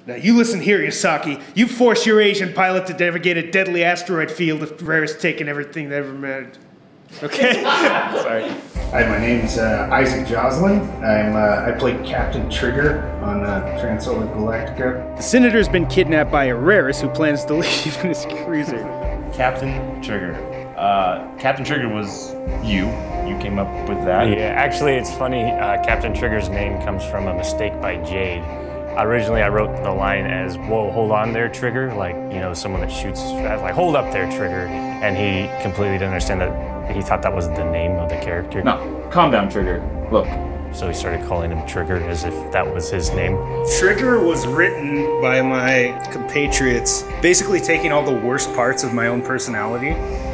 Now you listen here, Yasaki. You force your Asian pilot to navigate a deadly asteroid field if Rare's taken everything that ever mattered. Okay? Sorry. Hi, my name's Isaac Joslin. I play Captain Trigger on Transolar Galactica. The Senator's been kidnapped by a Raris who plans to leave in his cruiser. Captain Trigger. Captain Trigger was you. You came up with that. Yeah, actually, it's funny. Captain Trigger's name comes from a mistake by Jade. Originally, I wrote the line as, "Whoa, hold on there, Trigger," like, you know, someone that shoots fast, like, "Hold up there, Trigger." And he completely didn't understand that. He thought that was the name of the character. No, calm down, Trigger. Look. So he started calling him Trigger as if that was his name. Trigger was written by my compatriots, basically taking all the worst parts of my own personality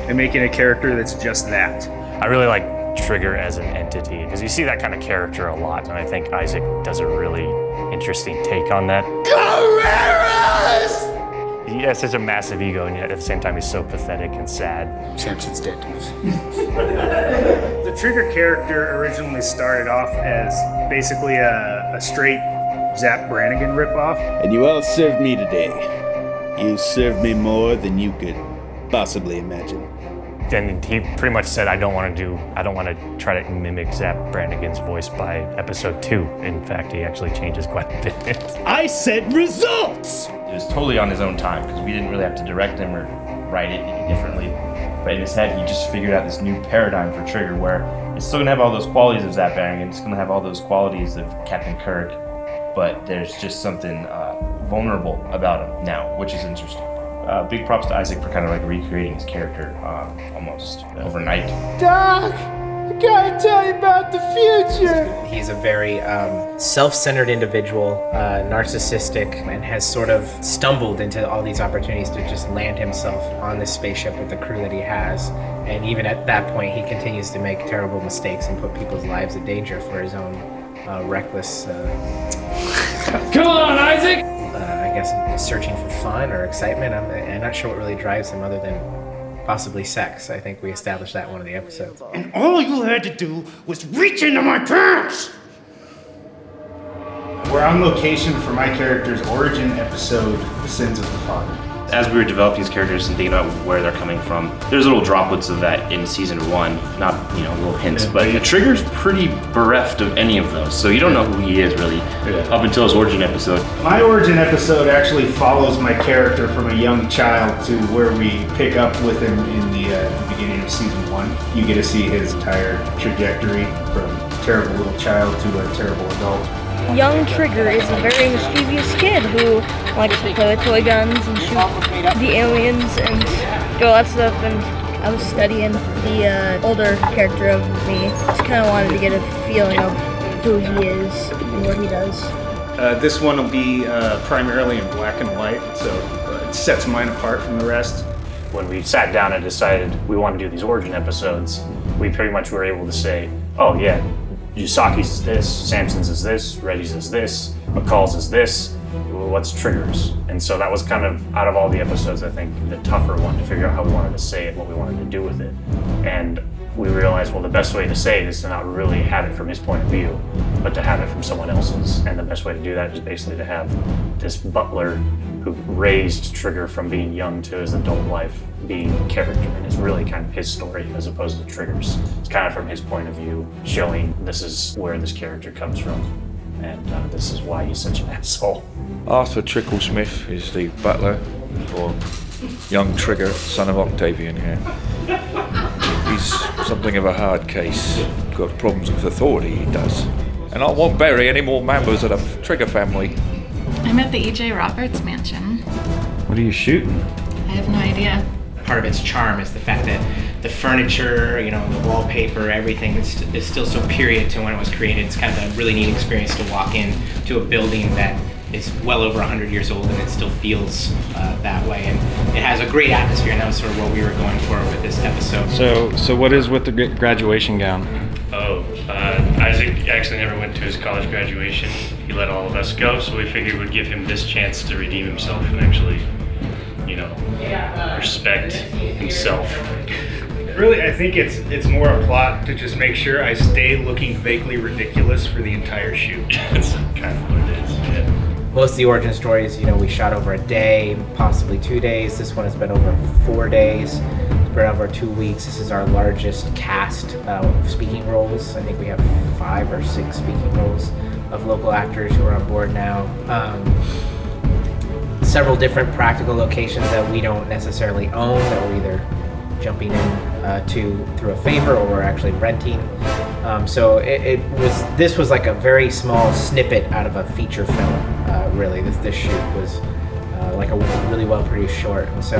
and making a character that's just that. I really like Trigger as an entity, because you see that kind of character a lot, and I think Isaac does a really interesting take on that. He has such a massive ego, and yet at the same time he's so pathetic and sad. Samson's dead to us. The Trigger character originally started off as basically a straight Zap Brannigan ripoff. And you all served me today. You served me more than you could possibly imagine. Then he pretty much said, I don't want to try to mimic Zap Brannigan's voice by episode 2. In fact, he actually changes quite a bit. I said results! It was totally on his own time, because we didn't really have to direct him or write it any differently. But in his head, he just figured out this new paradigm for Trigger, where it's still gonna have all those qualities of Zap Brannigan, it's gonna have all those qualities of Captain Kirk, but there's just something vulnerable about him now, which is interesting. Big props to Isaac for kind of like recreating his character almost overnight. Doc, I gotta tell you about the future. He's a very self-centered individual, narcissistic, and has sort of stumbled into all these opportunities to just land himself on this spaceship with the crew that he has. And even at that point, he continues to make terrible mistakes and put people's lives in danger for his own reckless... Come on, Isaac! I guess searching for fun or excitement. I'm not sure what really drives him other than possibly sex. I think we established that in one of the episodes. And all you had to do was reach into my pants! We're on location for my character's origin episode, The Sins of the Father. As we were developing these characters and thinking about where they're coming from, there's little droplets of that in season 1, not, you know, little hints, but the Trigger's pretty bereft of any of those, so you don't know who he is really up until his origin episode. My origin episode actually follows my character from a young child to where we pick up with him in the beginning of season 1. You get to see his entire trajectory from terrible little child to a terrible adult. Young Trigger is a very mischievous kid who likes to play with toy guns and shoot the aliens and do all that stuff. And I was studying the older character of me. Just kind of wanted to get a feeling of who he is and what he does. This one will be primarily in black and white, so it sets mine apart from the rest. When we sat down and decided we want to do these origin episodes, we pretty much were able to say, oh yeah, Yusaki's is this, Samson's is this, Reddy's is this, McCall's is this, what's Trigger's? And so that was kind of, out of all the episodes, I think, the tougher one to figure out how we wanted to say it, what we wanted to do with it. And we realized, well, the best way to say it is to not really have it from his point of view, but to have it from someone else's. And the best way to do that is basically to have this butler who raised Trigger from being young to his adult life being a character. And it's really kind of his story as opposed to Trigger's. It's kind of from his point of view, showing this is where this character comes from. And this is why he's such an asshole. Arthur Tricklesmith is the butler for young Trigger, son of Octavian here. He's something of a hard case. Got problems with authority, he does. And I won't bury any more members of the Trigger family. I'm at the E.J. Roberts mansion. What are you shooting? I have no idea. Part of its charm is the fact that the furniture, you know, the wallpaper, everything is still so period to when it was created. It's kind of a really neat experience to walk in to a building that is well over 100 years old and it still feels that way. And it has a great atmosphere, and that was sort of what we were going for with this episode. So what is with the graduation gown? Oh, Isaac actually never went to his college graduation. He let all of us go, so we figured we'd give him this chance to redeem himself and actually, you know, respect himself. Really, I think it's more a plot to just make sure I stay looking vaguely ridiculous for the entire shoot. That's kind of what it is, yeah. Most of the origin stories, we shot over a day, possibly 2 days. This one has been over 4 days. It's been over 2 weeks. This is our largest cast of speaking roles. I think we have 5 or 6 speaking roles of local actors who are on board now. Several different practical locations that we don't necessarily own, that we're either jumping in through a favor or we're actually renting. So this was like a very small snippet out of a feature film. Really, this shoot was like a really well produced short, and so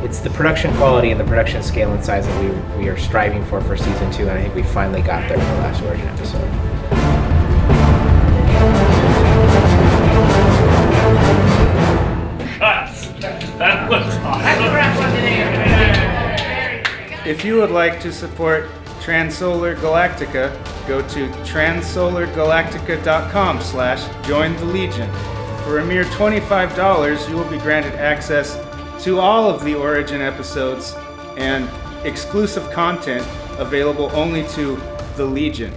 it's the production quality and the production scale and size that we are striving for season 2, and I think we finally got there in the last origin episode. That was awesome. If you would like to support Transolar Galactica, go to transolargalactica.com/join the Legion. For a mere $25, you will be granted access to all of the Origin episodes and exclusive content available only to the Legion.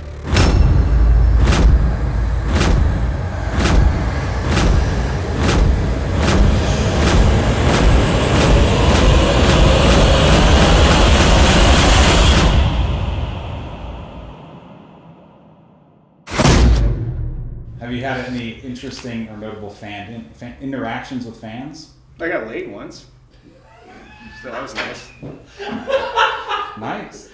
Have you had any interesting or notable fan interactions with fans? I got laid once, so that was nice. Nice.